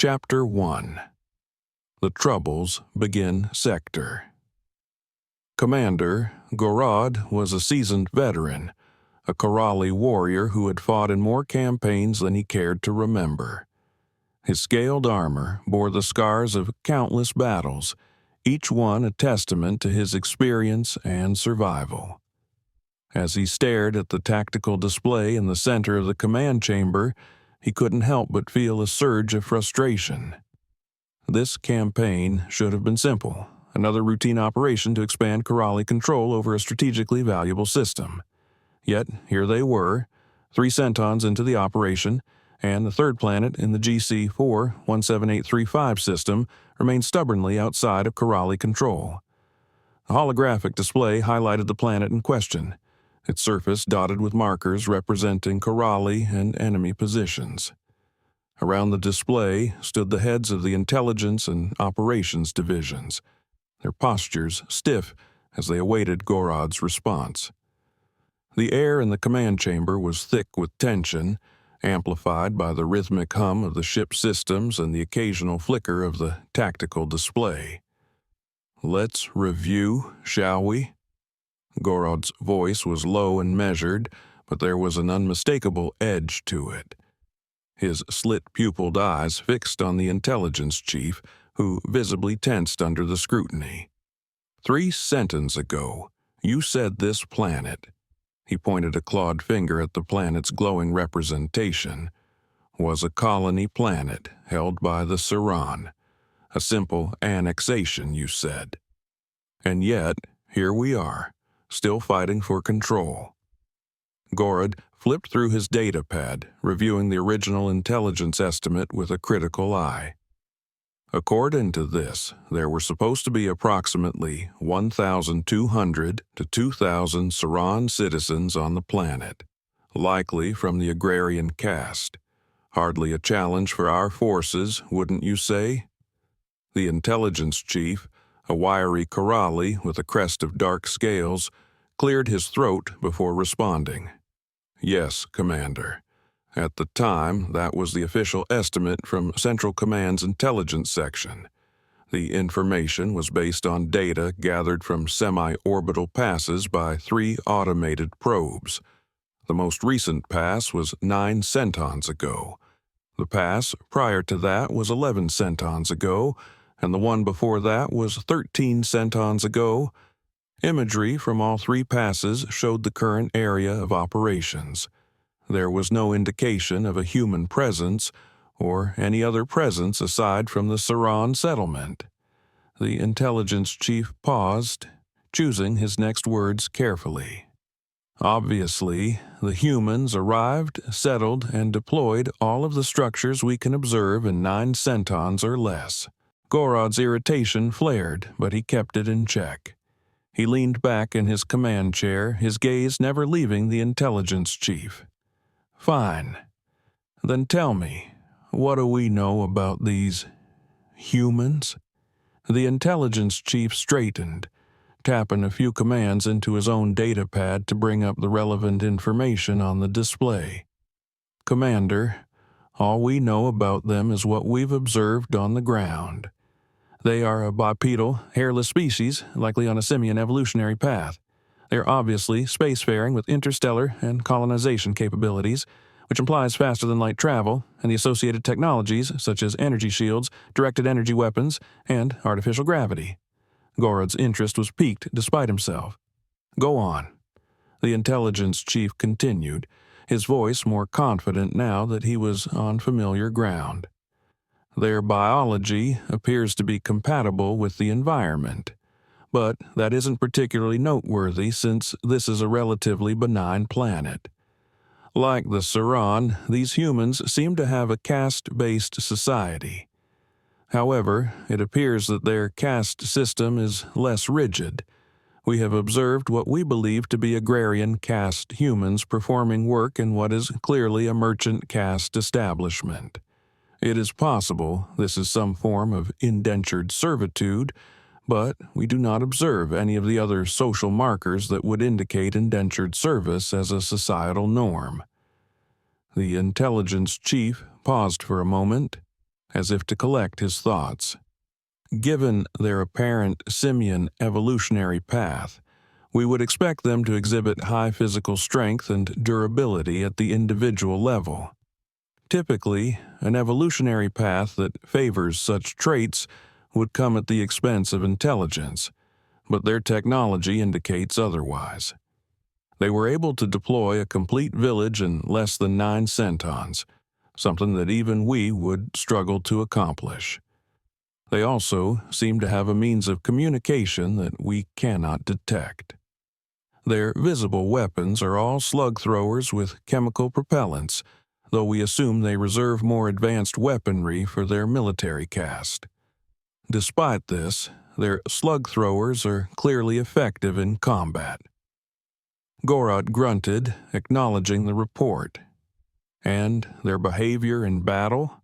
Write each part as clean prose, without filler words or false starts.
Chapter 1. The Troubles Begin Sector. Commander Gorod was a seasoned veteran, a Koralli warrior who had fought in more campaigns than he cared to remember. His scaled armor bore the scars of countless battles, each one a testament to his experience and survival. As he stared at the tactical display in the center of the command chamber, he couldn't help but feel a surge of frustration. This campaign should have been simple, another routine operation to expand Koralli control over a strategically valuable system. Yet here they were, 3 centons into the operation, and the third planet in the GC-4 17835 system remained stubbornly outside of Koralli control. The holographic display highlighted the planet in question, its surface dotted with markers representing Koralli and enemy positions. Around the display stood the heads of the intelligence and operations divisions, their postures stiff as they awaited Gorod's response. The air in the command chamber was thick with tension, amplified by the rhythmic hum of the ship's systems and the occasional flicker of the tactical display. "Let's review, shall we?" Gorod's voice was low and measured, but there was an unmistakable edge to it. His slit-pupiled eyes fixed on the intelligence chief, who visibly tensed under the scrutiny. 3 centons ago, you said this planet," he pointed a clawed finger at the planet's glowing representation, "was a colony planet held by the Seron. A simple annexation, you said. And yet, here we are, still fighting for control." Gorod flipped through his data pad, reviewing the original intelligence estimate with a critical eye. According to this, there were supposed to be approximately 1,200 to 2,000 Seron citizens on the planet, likely from the agrarian caste. Hardly a challenge for our forces, wouldn't you say? The intelligence chief, a wiry Koralli with a crest of dark scales, cleared his throat before responding. "Yes, Commander. At the time, that was the official estimate from Central Command's intelligence section. The information was based on data gathered from semi-orbital passes by 3 automated probes. The most recent pass was 9 centons ago. The pass prior to that was 11 centons ago, and the one before that was 13 centons ago. Imagery from all 3 passes showed the current area of operations. There was no indication of a human presence or any other presence aside from the Seron settlement." The intelligence chief paused, choosing his next words carefully. "Obviously, the humans arrived, settled, and deployed all of the structures we can observe in 9 centons or less." Gorod's irritation flared, but he kept it in check. He leaned back in his command chair, his gaze never leaving the intelligence chief. "Fine. Then tell me, what do we know about these humans?" The intelligence chief straightened, tapping a few commands into his own data pad to bring up the relevant information on the display. "Commander, all we know about them is what we've observed on the ground. They are a bipedal, hairless species, likely on a simian evolutionary path. They are obviously spacefaring with interstellar and colonization capabilities, which implies faster-than-light travel and the associated technologies such as energy shields, directed energy weapons, and artificial gravity." Gorod's interest was piqued despite himself. "Go on." The intelligence chief continued, his voice more confident now that he was on familiar ground. "Their biology appears to be compatible with the environment, but that isn't particularly noteworthy since this is a relatively benign planet. Like the Seron, these humans seem to have a caste-based society. However, it appears that their caste system is less rigid. We have observed what we believe to be agrarian caste humans performing work in what is clearly a merchant caste establishment. It is possible this is some form of indentured servitude, but we do not observe any of the other social markers that would indicate indentured service as a societal norm." The intelligence chief paused for a moment, as if to collect his thoughts. Given their apparent simian evolutionary path, we would expect them to exhibit high physical strength and durability at the individual level. Typically, an evolutionary path that favors such traits would come at the expense of intelligence, but their technology indicates otherwise. They were able to deploy a complete village in less than 9 centons, something that even we would struggle to accomplish. They also seem to have a means of communication that we cannot detect. Their visible weapons are all slug throwers with chemical propellants, though we assume they reserve more advanced weaponry for their military caste. Despite this, their slug throwers are clearly effective in combat. Gorod grunted, acknowledging the report. And their behavior in battle?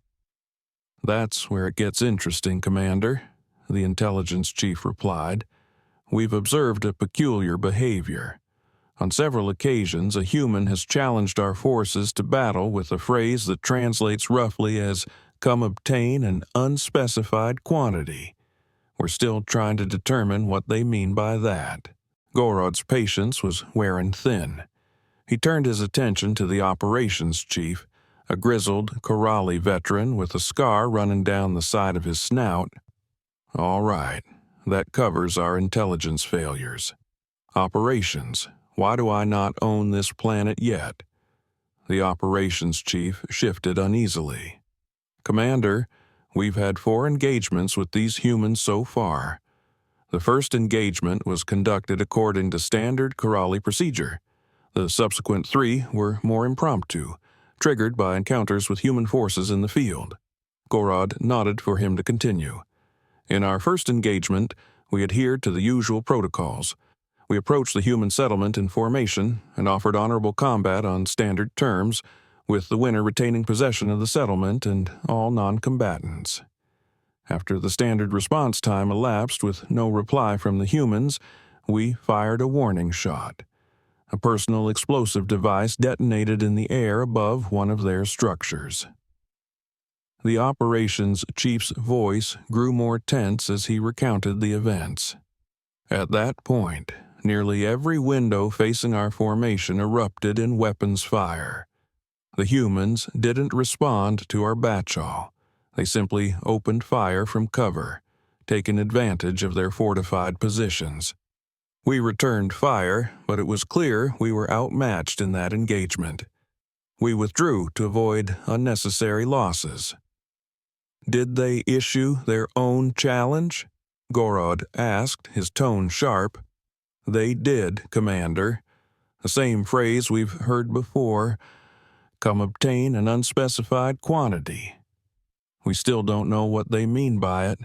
That's where it gets interesting, Commander, the intelligence chief replied. We've observed a peculiar behavior. On several occasions, a human has challenged our forces to battle with a phrase that translates roughly as, "Come obtain an unspecified quantity." We're still trying to determine what they mean by that. Gorod's patience was wearing thin. He turned his attention to the operations chief, a grizzled Koralli veteran with a scar running down the side of his snout. All right, that covers our intelligence failures. Operations. Why do I not own this planet yet? The operations chief shifted uneasily. Commander, we've had 4 engagements with these humans so far. The first engagement was conducted according to standard Koralli procedure. The subsequent 3 were more impromptu, triggered by encounters with human forces in the field. Gorod nodded for him to continue. In our first engagement, we adhered to the usual protocols. We approached the human settlement in formation and offered honorable combat on standard terms, with the winner retaining possession of the settlement and all non-combatants. After the standard response time elapsed with no reply from the humans, we fired a warning shot. A personal explosive device detonated in the air above one of their structures. The operations chief's voice grew more tense as he recounted the events. At that point, nearly every window facing our formation erupted in weapons fire. The humans didn't respond to our batchall. They simply opened fire from cover, taking advantage of their fortified positions. We returned fire, but it was clear we were outmatched in that engagement. We withdrew to avoid unnecessary losses. Did they issue their own challenge? Gorod asked, his tone sharp. They did, Commander. The same phrase we've heard before. Come obtain an unspecified quantity. We still don't know what they mean by it.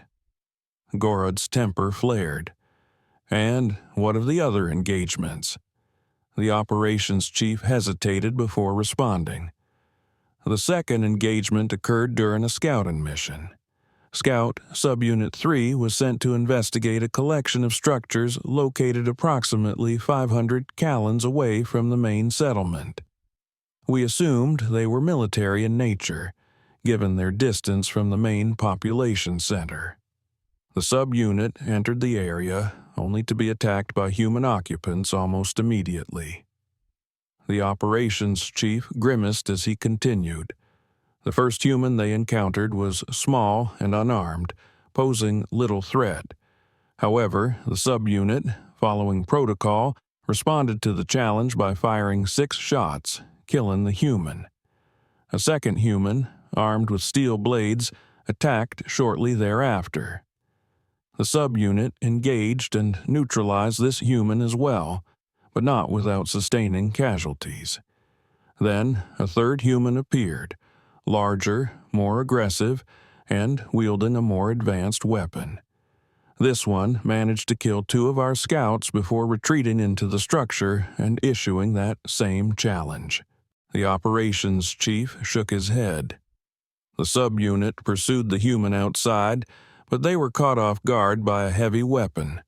Gorod's temper flared. And what of the other engagements? The operations chief hesitated before responding. The second engagement occurred during a scouting mission. Scout Subunit 3 was sent to investigate a collection of structures located approximately 500 callons away from the main settlement. We assumed they were military in nature, given their distance from the main population center. The subunit entered the area, only to be attacked by human occupants almost immediately. The operations chief grimaced as he continued. The first human they encountered was small and unarmed, posing little threat. However, the subunit, following protocol, responded to the challenge by firing 6 shots, killing the human. A second human, armed with steel blades, attacked shortly thereafter. The subunit engaged and neutralized this human as well, but not without sustaining casualties. Then a third human appeared, larger, more aggressive, and wielding a more advanced weapon. This one managed to kill 2 of our scouts before retreating into the structure and issuing that same challenge. The operations chief shook his head. The subunit pursued the human outside, but they were caught off guard by a heavy weapon,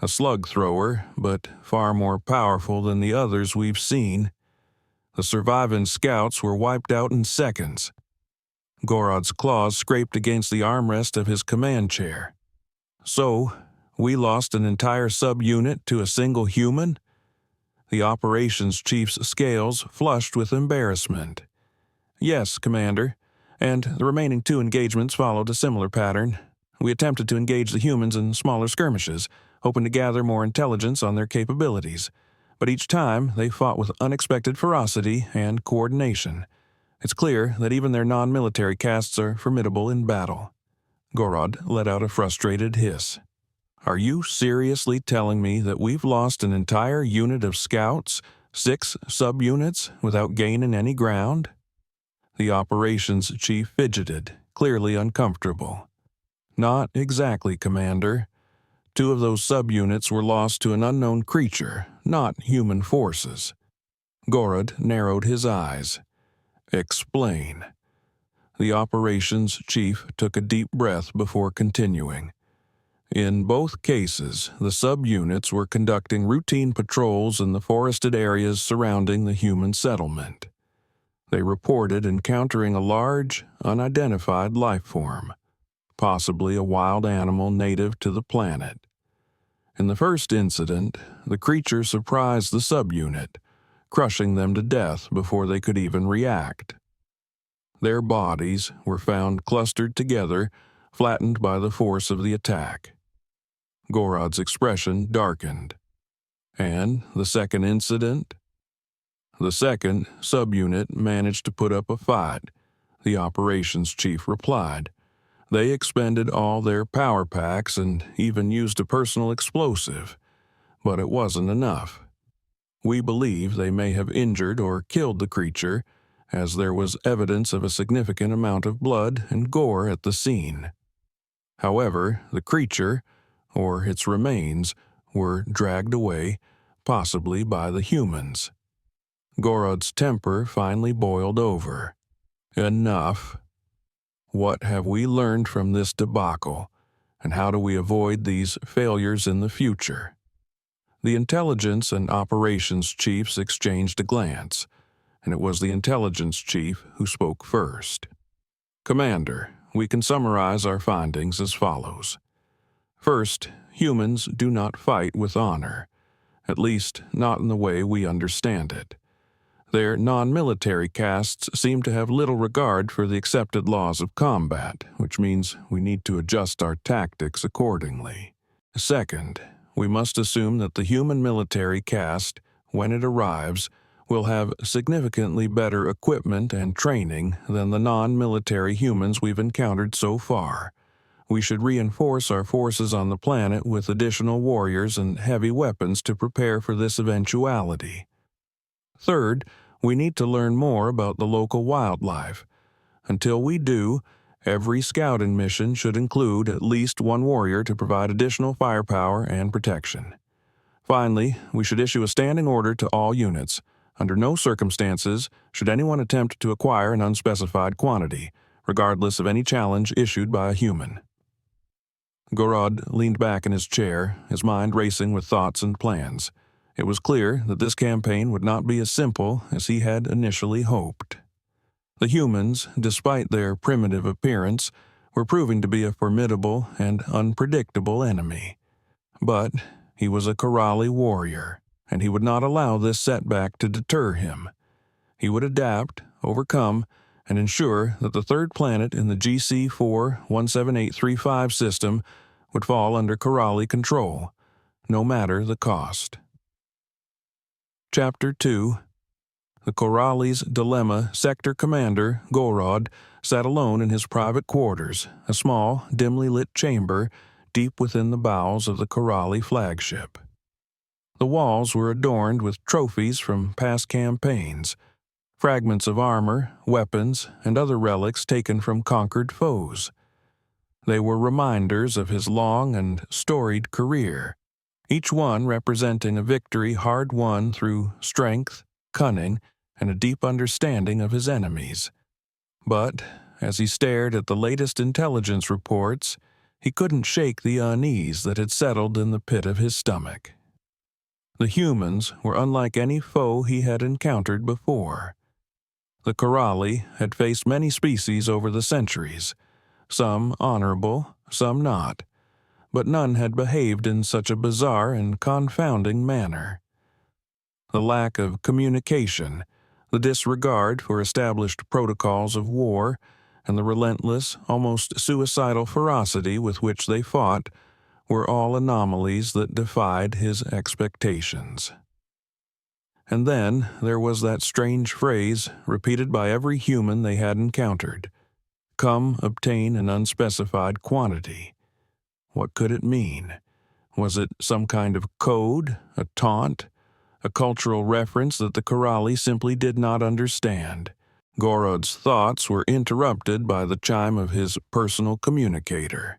a slug thrower, but far more powerful than the others we've seen. The surviving scouts were wiped out in seconds. Gorod's claws scraped against the armrest of his command chair. "So, we lost an entire subunit to a single human?" The operations chief's scales flushed with embarrassment. "Yes, Commander, and the remaining 2 engagements followed a similar pattern. We attempted to engage the humans in smaller skirmishes, hoping to gather more intelligence on their capabilities. But each time, they fought with unexpected ferocity and coordination. It's clear that even their non-military castes are formidable in battle." Gorod let out a frustrated hiss. "Are you seriously telling me that we've lost an entire unit of scouts, 6 subunits, without gaining any ground?" The operations chief fidgeted, clearly uncomfortable. "Not exactly, Commander. 2 of those subunits were lost to an unknown creature, not human forces." Gorod narrowed his eyes. "Explain." The operations chief took a deep breath before continuing. "In both cases, the subunits were conducting routine patrols in the forested areas surrounding the human settlement. They reported encountering a large, unidentified life form, possibly a wild animal native to the planet. In the first incident, the creature surprised the subunit, crushing them to death before they could even react. Their bodies were found clustered together, flattened by the force of the attack." Gorod's expression darkened. "And the second incident?" "The second subunit managed to put up a fight," the operations chief replied. "They expended all their power packs and even used a personal explosive, but it wasn't enough. We believe they may have injured or killed the creature, as there was evidence of a significant amount of blood and gore at the scene. However, the creature, or its remains, were dragged away, possibly by the humans." Gorod's temper finally boiled over. "Enough. What have we learned from this debacle, and how do we avoid these failures in the future?" The intelligence and operations chiefs exchanged a glance, and it was the intelligence chief who spoke first. "Commander, we can summarize our findings as follows. First, humans do not fight with honor, at least not in the way we understand it. Their non-military castes seem to have little regard for the accepted laws of combat, which means we need to adjust our tactics accordingly. Second, we must assume that the human military caste, when it arrives, will have significantly better equipment and training than the non-military humans we've encountered so far. We should reinforce our forces on the planet with additional warriors and heavy weapons to prepare for this eventuality. Third, we need to learn more about the local wildlife. Until we do, every scouting mission should include at least 1 warrior to provide additional firepower and protection. Finally, we should issue a standing order to all units. Under no circumstances should anyone attempt to acquire an unspecified quantity, regardless of any challenge issued by a human." Gorod leaned back in his chair, his mind racing with thoughts and plans. It was clear that this campaign would not be as simple as he had initially hoped. The humans, despite their primitive appearance, were proving to be a formidable and unpredictable enemy. But he was a Koralli warrior, and he would not allow this setback to deter him. He would adapt, overcome, and ensure that the 3rd planet in the GC-4-17835 system would fall under Koralli control, no matter the cost. Chapter 2. The Koralli's Dilemma Sector Commander, Gorod, sat alone in his private quarters, a small, dimly lit chamber deep within the bowels of the Koralli flagship. The walls were adorned with trophies from past campaigns, fragments of armor, weapons, and other relics taken from conquered foes. They were reminders of his long and storied career, each one representing a victory hard won through strength, cunning, and a deep understanding of his enemies. But, as he stared at the latest intelligence reports, he couldn't shake the unease that had settled in the pit of his stomach. The humans were unlike any foe he had encountered before. The Koralli had faced many species over the centuries, some honorable, some not, but none had behaved in such a bizarre and confounding manner. The lack of communication, the disregard for established protocols of war, and the relentless, almost suicidal ferocity with which they fought were all anomalies that defied his expectations. And then there was that strange phrase repeated by every human they had encountered: "Come, obtain an unspecified quantity." What could it mean? Was it some kind of code, a taunt, a cultural reference that the Koralli simply did not understand? Gorod's thoughts were interrupted by the chime of his personal communicator.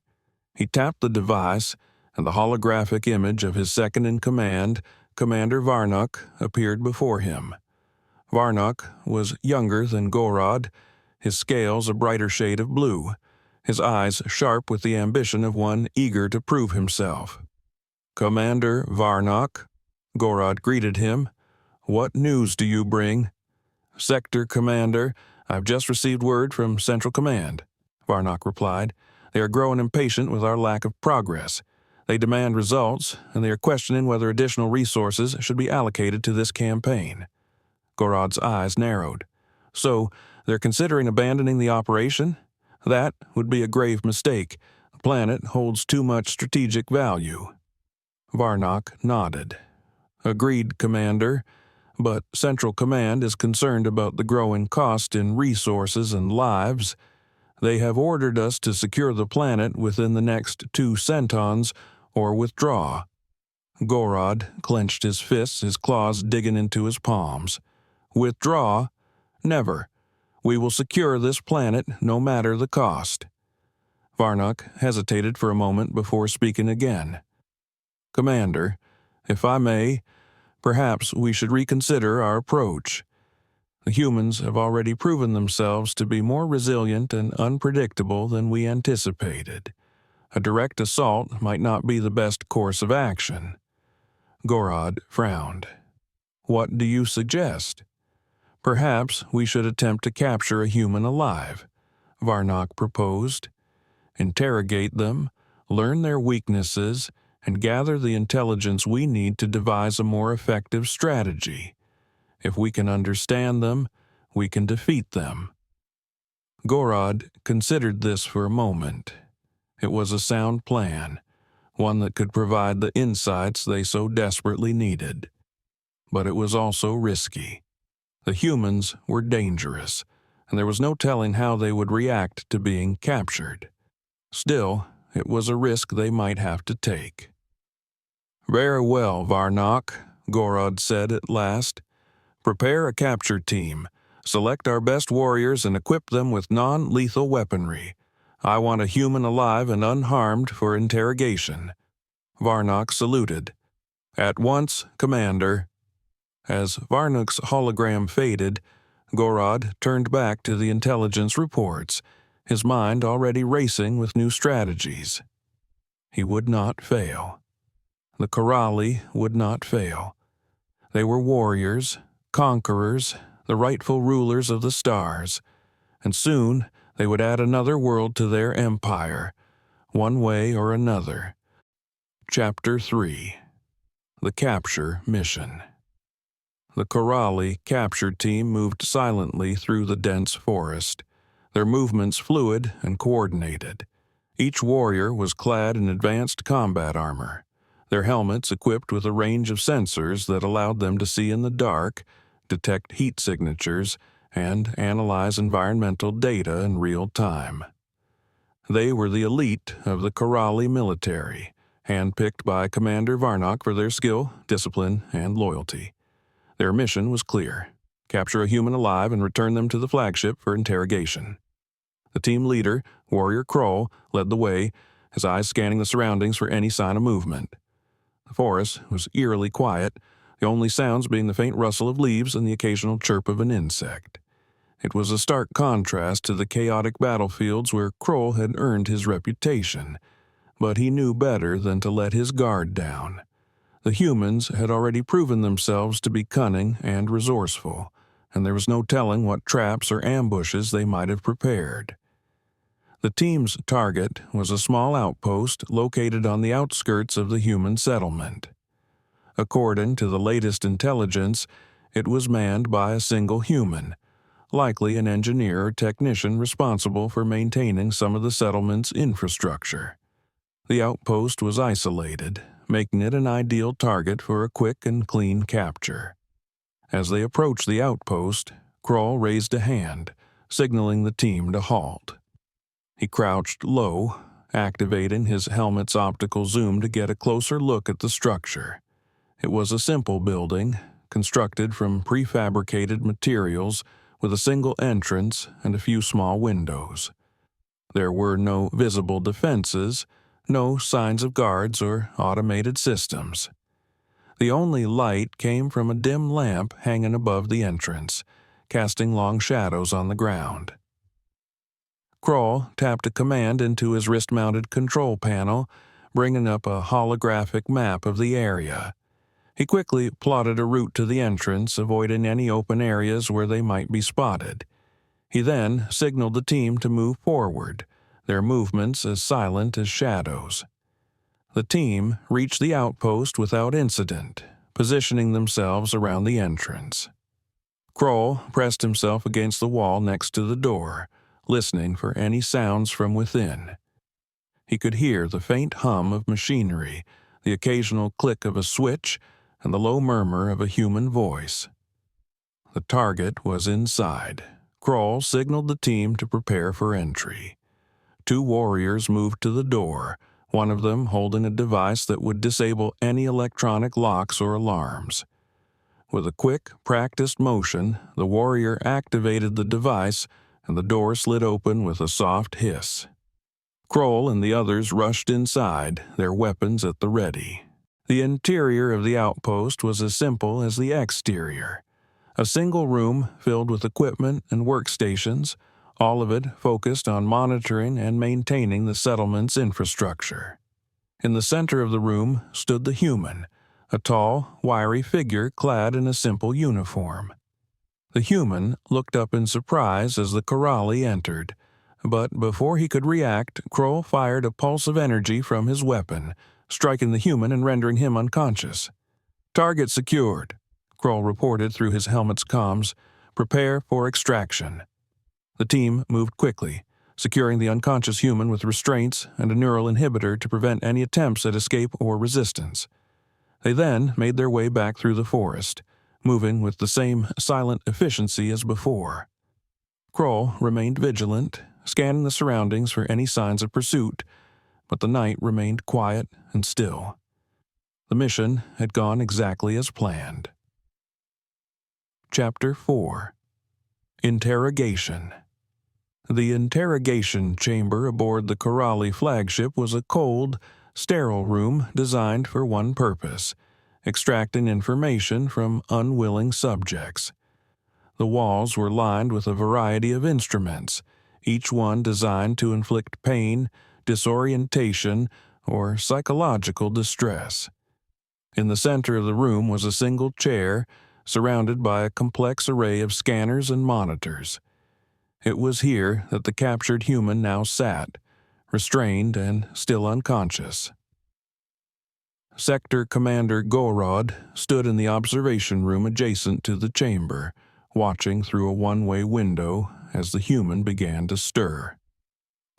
He tapped the device, and the holographic image of his second-in-command, Commander Varnock, appeared before him. Varnock was younger than Gorod, his scales a brighter shade of blue, his eyes sharp with the ambition of one eager to prove himself. "Commander Varnock," Gorod greeted him, "what news do you bring?" "Sector Commander, I've just received word from Central Command," Varnock replied. "They are growing impatient with our lack of progress. They demand results, and they are questioning whether additional resources should be allocated to this campaign." Gorod's eyes narrowed. "So, they're considering abandoning the operation? That would be a grave mistake. The planet holds too much strategic value." Varnock nodded. "Agreed, Commander, but Central Command is concerned about the growing cost in resources and lives. They have ordered us to secure the planet within the next 2 centons or withdraw." Gorod clenched his fists, his claws digging into his palms. "Withdraw? Never. We will secure this planet no matter the cost." Varnock hesitated for a moment before speaking again. "Commander, if I may, perhaps we should reconsider our approach. The humans have already proven themselves to be more resilient and unpredictable than we anticipated. A direct assault might not be the best course of action." Gorod frowned. "What do you suggest?" "Perhaps we should attempt to capture a human alive," Varnock proposed. "Interrogate them, learn their weaknesses, and gather the intelligence we need to devise a more effective strategy. If we can understand them, we can defeat them." Gorod considered this for a moment. It was a sound plan, one that could provide the insights they so desperately needed. But it was also risky. The humans were dangerous, and there was no telling how they would react to being captured. Still, it was a risk they might have to take. "Very well, Varnock," Gorod said at last. "Prepare a capture team. Select our best warriors and equip them with non-lethal weaponry. I want a human alive and unharmed for interrogation." Varnock saluted. "At once, Commander." As Varnock's hologram faded, Gorod turned back to the intelligence reports, his mind already racing with new strategies. He would not fail. The Koralli would not fail. They were warriors, conquerors, the rightful rulers of the stars, and soon they would add another world to their empire, one way or another. Chapter 3. The Capture Mission. The Koralli capture team moved silently through the dense forest, their movements fluid and coordinated. Each warrior was clad in advanced combat armor, their helmets equipped with a range of sensors that allowed them to see in the dark, detect heat signatures, and analyze environmental data in real time. They were the elite of the Koralli military, handpicked by Commander Varnock for their skill, discipline, and loyalty. Their mission was clear: capture a human alive and return them to the flagship for interrogation. The team leader, Warrior Kroll, led the way, his eyes scanning the surroundings for any sign of movement. The forest was eerily quiet, the only sounds being the faint rustle of leaves and the occasional chirp of an insect. It was a stark contrast to the chaotic battlefields where Kroll had earned his reputation, but he knew better than to let his guard down. The humans had already proven themselves to be cunning and resourceful, and there was no telling what traps or ambushes they might have prepared. The team's target was a small outpost located on the outskirts of the human settlement. According to the latest intelligence, it was manned by a single human, likely an engineer or technician responsible for maintaining some of the settlement's infrastructure. The outpost was isolated, making it an ideal target for a quick and clean capture. As they approached the outpost, Kroll raised a hand, signaling the team to halt. He crouched low, activating his helmet's optical zoom to get a closer look at the structure. It was a simple building, constructed from prefabricated materials with a single entrance and a few small windows. There were no visible defenses, no signs of guards or automated systems. The only light came from a dim lamp hanging above the entrance, casting long shadows on the ground. Kroll tapped a command into his wrist-mounted control panel, bringing up a holographic map of the area. He quickly plotted a route to the entrance, avoiding any open areas where they might be spotted. He then signaled the team to move forward, their movements as silent as shadows. The team reached the outpost without incident, positioning themselves around the entrance. Kroll pressed himself against the wall next to the door, listening for any sounds from within. He could hear the faint hum of machinery, the occasional click of a switch, and the low murmur of a human voice. The target was inside. Kroll signaled the team to prepare for entry. 2 warriors moved to the door, one of them holding a device that would disable any electronic locks or alarms. With a quick, practiced motion, the warrior activated the device, and the door slid open with a soft hiss. Kroll and the others rushed inside, their weapons at the ready. The interior of the outpost was as simple as the exterior. A single room filled with equipment and workstations, all of it focused on monitoring and maintaining the settlement's infrastructure. In the center of the room stood the human, a tall, wiry figure clad in a simple uniform. The human looked up in surprise as the Koralli entered, but before he could react, Kroll fired a pulse of energy from his weapon, striking the human and rendering him unconscious. "Target secured," Kroll reported through his helmet's comms. "Prepare for extraction." The team moved quickly, securing the unconscious human with restraints and a neural inhibitor to prevent any attempts at escape or resistance. They then made their way back through the forest, moving with the same silent efficiency as before. Kroll remained vigilant, scanning the surroundings for any signs of pursuit, but the night remained quiet and still. The mission had gone exactly as planned. Chapter 4. Interrogation. The interrogation chamber aboard the Koralli flagship was a cold, sterile room designed for one purpose: extracting information from unwilling subjects. The walls were lined with a variety of instruments, each one designed to inflict pain, disorientation, or psychological distress. In the center of the room was a single chair, surrounded by a complex array of scanners and monitors. It was here that the captured human now sat, restrained and still unconscious. Sector Commander Gorod stood in the observation room adjacent to the chamber, watching through a one-way window as the human began to stir.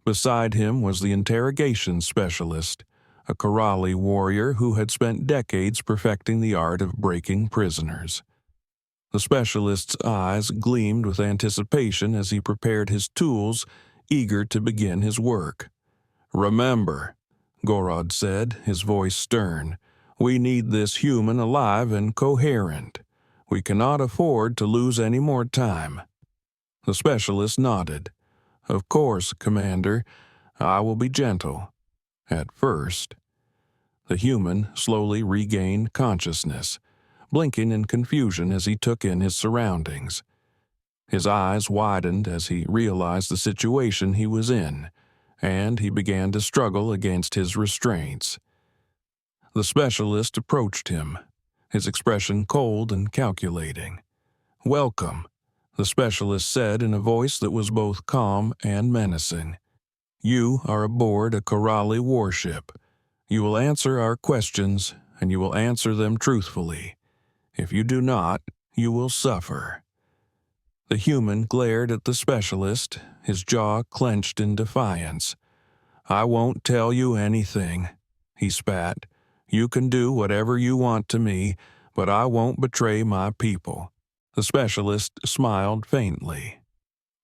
Beside him was the interrogation specialist, a Koralli warrior who had spent decades perfecting the art of breaking prisoners. The specialist's eyes gleamed with anticipation as he prepared his tools, eager to begin his work. "Remember," Gorod said, his voice stern, "we need this human alive and coherent. We cannot afford to lose any more time." The specialist nodded. "Of course, Commander. I will be gentle. At first." The human slowly regained consciousness, blinking in confusion as he took in his surroundings. His eyes widened as he realized the situation he was in, and he began to struggle against his restraints. The specialist approached him, his expression cold and calculating. "Welcome," the specialist said in a voice that was both calm and menacing. "You are aboard a Koralli warship. You will answer our questions, and you will answer them truthfully. If you do not, you will suffer." The human glared at the specialist, his jaw clenched in defiance. "I won't tell you anything," he spat. "You can do whatever you want to me, but I won't betray my people." The specialist smiled faintly.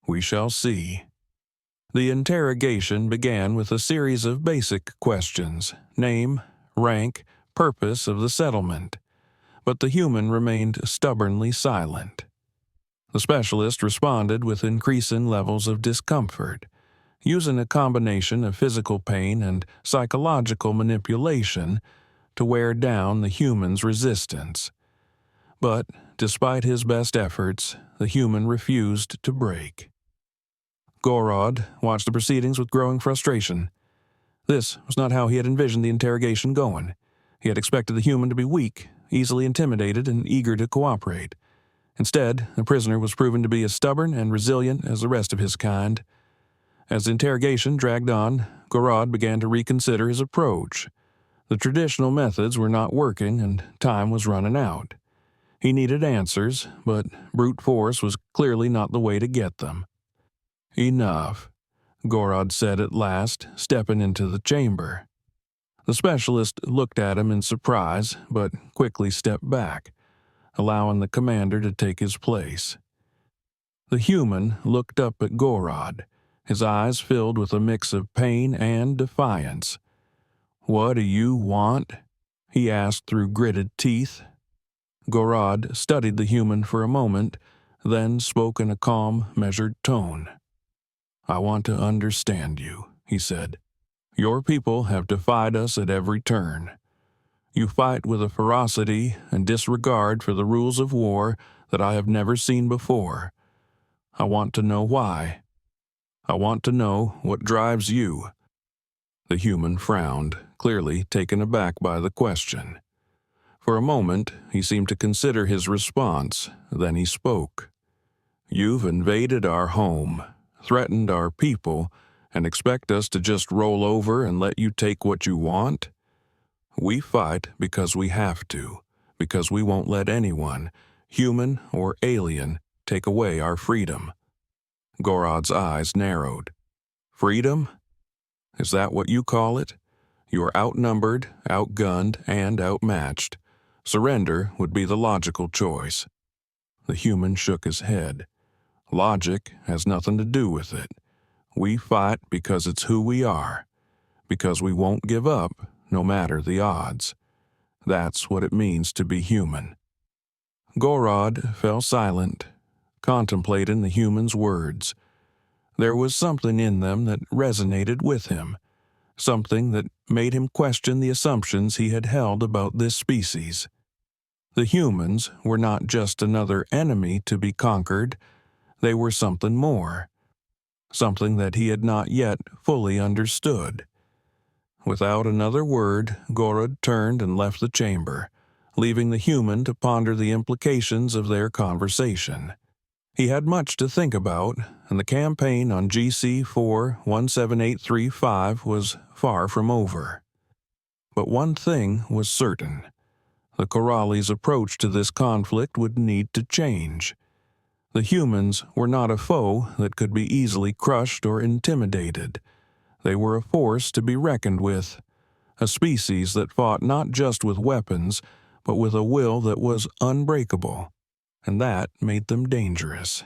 "We shall see." The interrogation began with a series of basic questions: name, rank, purpose of the settlement. But the human remained stubbornly silent. The specialist responded with increasing levels of discomfort, using a combination of physical pain and psychological manipulation to wear down the human's resistance. But, despite his best efforts, the human refused to break. Gorod watched the proceedings with growing frustration. This was not how he had envisioned the interrogation going. He had expected the human to be weak, easily intimidated, and eager to cooperate. Instead, the prisoner was proven to be as stubborn and resilient as the rest of his kind. As the interrogation dragged on, Gorod began to reconsider his approach. The traditional methods were not working, and time was running out. He needed answers, but brute force was clearly not the way to get them. "Enough," Gorod said at last, stepping into the chamber. The specialist looked at him in surprise, but quickly stepped back, allowing the commander to take his place. The human looked up at Gorod, his eyes filled with a mix of pain and defiance. "What do you want?" he asked through gritted teeth. Gorod studied the human for a moment, then spoke in a calm, measured tone. "I want to understand you," he said. "Your people have defied us at every turn. You fight with a ferocity and disregard for the rules of war that I have never seen before. I want to know why. I want to know what drives you." The human frowned, clearly taken aback by the question. For a moment, he seemed to consider his response, then he spoke. "You've invaded our home, threatened our people, and expect us to just roll over and let you take what you want? We fight because we have to, because we won't let anyone, human or alien, take away our freedom." Gorod's eyes narrowed. "Freedom? Is that what you call it? You are outnumbered, outgunned, and outmatched. Surrender would be the logical choice." The human shook his head. "Logic has nothing to do with it. We fight because it's who we are, because we won't give up, no matter the odds. That's what it means to be human." Gorod fell silent, contemplating the human's words. There was something in them that resonated with him, something that made him question the assumptions he had held about this species. The humans were not just another enemy to be conquered, they were something more, something that he had not yet fully understood. Without another word, Gorod turned and left the chamber, leaving the human to ponder the implications of their conversation. He had much to think about, and the campaign on GC-4-17835 was far from over. But one thing was certain. The Koralli's approach to this conflict would need to change. The humans were not a foe that could be easily crushed or intimidated. They were a force to be reckoned with, a species that fought not just with weapons, but with a will that was unbreakable, and that made them dangerous.